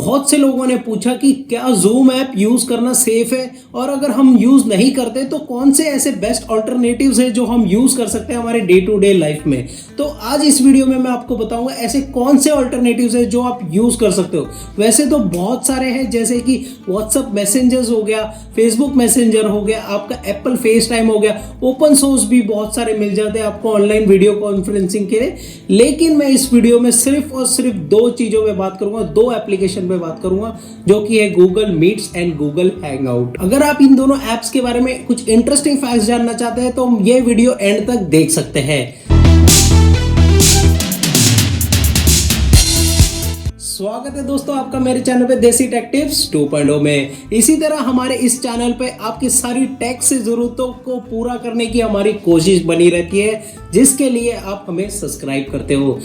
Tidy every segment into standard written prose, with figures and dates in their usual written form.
बहुत से लोगों ने पूछा कि क्या जूम ऐप यूज करना सेफ है, और अगर हम यूज नहीं करते तो कौन से ऐसे बेस्ट ऑल्टरनेटिव्स हैं जो हम यूज कर सकते हैं हमारे डे टू डे लाइफ में। तो आज इस वीडियो में मैं आपको बताऊंगा ऐसे कौन से ऑल्टरनेटिव्स हैं जो आप यूज कर सकते हो। वैसे तो बहुत सारे हैं, जैसे कि व्हाट्सएप मैसेंजर्स हो गया, फेसबुक मैसेंजर हो गया, आपका एप्पल फेस टाइम हो गया, ओपन सोर्स भी बहुत सारे मिल जाते हैं आपको ऑनलाइन वीडियो कॉन्फ्रेंसिंग के लिए। लेकिन मैं इस वीडियो में सिर्फ और सिर्फ दो चीजों में बात करूंगा, दो एप्लीकेशन पे बात करूंगा, जो कि है Google meets and Google hangout. अगर आप इन दोनों एप्स के बारे में कुछ इंटरेस्टिंग फैक्ट्स जानना चाहते हैं तो ये वीडियो एंड तक देख सकते हैं। स्वागत है दोस्तों आपका मेरे चैनल पे देसी टेक टिप्स 2.0 में। इसी तरह हमारे इस चैनल पे आपकी सारी टेक से जरूरतों को पूरा करने की हमारी कोशिश बनी रहती है, जिसके लिए आप हमें सब्सक्राइब करते हो।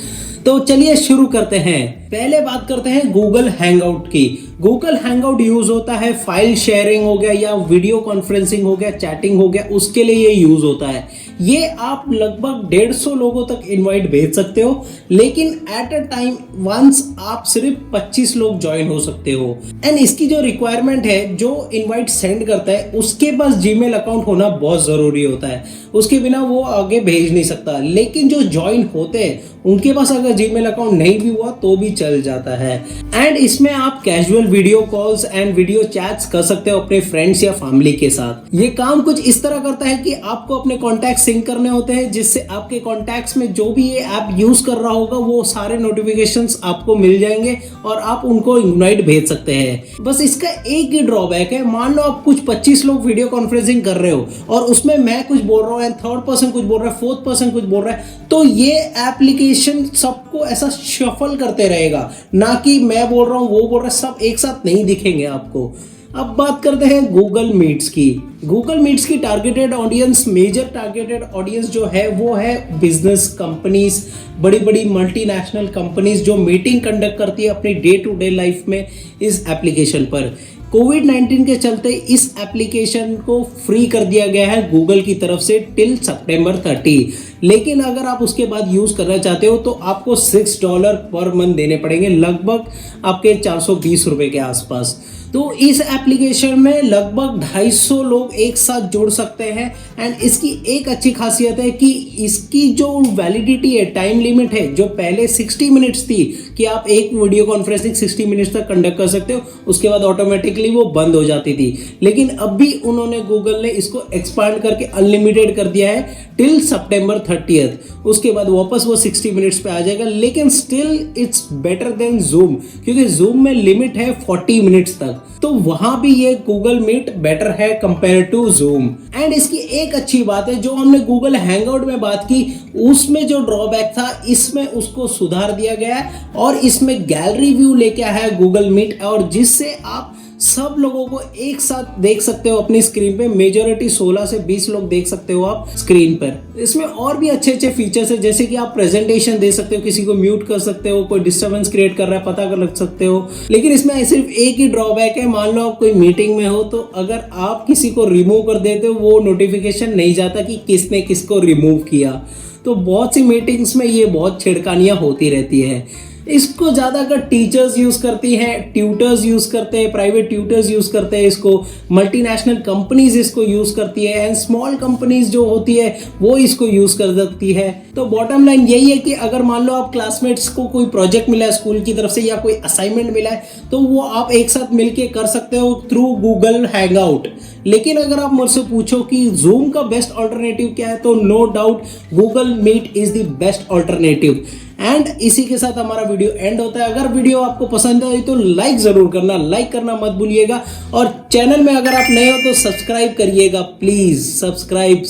तो चलिए शुरू करते हैं। पहले बात करते हैं गूगल हैंगआउट की। गूगल हैंगआउट यूज होता है फाइल शेयरिंग हो गया या वीडियो कॉन्फ्रेंसिंग हो गया, चैटिंग हो गया, उसके लिए ये यूज होता है। ये आप लगभग 150 लोगों तक इनवाइट भेज सकते हो, लेकिन एट अ टाइम वंस आप सिर्फ 25 लोग ज्वाइन हो सकते हो। एंड इसकी जो रिक्वायरमेंट है, जो इनवाइट सेंड करता है उसके पास जीमेल अकाउंट होना बहुत जरूरी होता है, उसके बिना वो आगे भेज नहीं सकता। लेकिन जो ज्वाइन होते हैं उनके पास अगर जीमेल अकाउंट नहीं भी हुआ तो भी चल जाता है। एंड इसमें आप casual video calls and video chats कर सकते हो अपने फ्रेंड्स या फैमिली के साथ। ये काम कुछ इस तरह करता है कि आपको अपने कॉन्टैक्ट सिंक करने होते हैं, जिससे आपके कॉन्टैक्ट्स में जो भी ये ऐप यूज कर रहा होगा वो सारे नोटिफिकेशंस आपको मिल जाएंगे और आप उनको इनवाइट भेज सकते हैं। बस इसका एक ही ड्रॉबैक है, मान लो आप कुछ 25 लोग वीडियो कॉन्फ्रेंसिंग कर रहे हो और उसमें मैं कुछ बोल रहा हूँ एंड थर्ड पर्सन कुछ बोल रहा है, फोर्थ पर्सन कुछ बोल रहा है, तो ये एप्लीकेशन सबको ऐसा शफल करते रहेगा, ना कि मैं बोल रहा हूँ वो बोल रहा है, सब एक साथ नहीं दिखेंगे आपको। अब बात करते हैं गूगल मीट्स की। गूगल मीट्स की targeted audience, major targeted audience जो है वो है बिजनेस कंपनीज, बड़ी बड़ी मल्टीनेशनल कंपनीज जो मीटिंग कंडक्ट करती है अपनी डे टू डे लाइफ में इस एप्लीकेशन पर। कोविड-19 के चलते इस एप्लीकेशन को फ्री कर दिया गया है गूगल की तरफ से टिल सितंबर 30। लेकिन अगर आप उसके बाद यूज करना चाहते हो तो आपको $6 पर मंथ देने पड़ेंगे, लगभग आपके 420 रुपए के आसपास। तो इस एप्लीकेशन में लगभग 250 लोग एक साथ जुड़ सकते हैं। एंड इसकी एक अच्छी खासियत है कि इसकी जो वैलिडिटी है, टाइम लिमिट है, जो पहले 60 मिनट्स थी कि आप एक वीडियो कॉन्फ्रेंसिंग 60 मिनट्स तक कंडक्ट कर सकते हो, उसके बाद ऑटोमेटिकली वो बंद हो जाती थी। लेकिन अभी उन्होंने गूगल ने इसको एक्सपांड करके अनलिमिटेड कर दिया है टिल सितंबर 30। उसके बाद वापस वो 60 मिनट्स पे आ जाएगा। लेकिन still it's better than zoom, क्योंकि जूम में लिमिट है 40 मिनट्स तक, तो वहां भी ये गूगल मीट बेटर है कंपेयर टू जूम। एंड इसकी एक अच्छी बात है, जो हमने गूगल हैंगआउट में बात की उसमें जो ड्रॉबैक था, इसमें उसको सुधार दिया गया है और इसमें गैलरी व्यू लेके आया है गूगल मीट, और जिससे आप सब लोगों को एक साथ देख सकते हो अपनी स्क्रीन पे। मेजॉरिटी 16 से 20 लोग देख सकते हो आप स्क्रीन पर। इसमें और भी अच्छे अच्छे फीचर्स है, जैसे कि आप प्रेजेंटेशन दे सकते हो, किसी को म्यूट कर सकते हो, कोई डिस्टर्बेंस क्रिएट कर रहा है पता कर लग सकते हो। लेकिन इसमें सिर्फ एक ही ड्रॉबैक है, मान लो आप कोई मीटिंग में हो तो अगर आप किसी को रिमूव कर देते हो वो नोटिफिकेशन नहीं जाता कि किसने किसको रिमूव किया। तो बहुत सी मीटिंग्स में ये बहुत छिड़कानियां होती रहती है। इसको ज़्यादातर टीचर्स यूज़ करती हैं, ट्यूटर्स यूज़ करते हैं, प्राइवेट ट्यूटर्स यूज़ करते हैं इसको, मल्टीनेशनल कंपनीज इसको यूज़ करती है, एंड स्मॉल कंपनीज जो होती है वो इसको यूज़ कर सकती है। तो बॉटम लाइन यही है कि अगर मान लो आप क्लासमेट्स को कोई प्रोजेक्ट मिला है स्कूल की तरफ से या कोई असाइनमेंट मिला है तो वो आप एक साथ मिलके कर सकते हो थ्रू गूगल हैंगआउट। लेकिन अगर आप मुझसे पूछो कि जूम का बेस्ट ऑल्टरनेटिव क्या है, तो no doubt Google Meet is the best alternative. And इसी के साथ हमारा वीडियो एंड होता है। अगर वीडियो आपको पसंद आई तो लाइक जरूर करना, लाइक करना मत भूलिएगा, और चैनल में अगर आप नए हो तो सब्सक्राइब करिएगा प्लीज। सब्सक्राइब।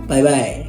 Bye bye.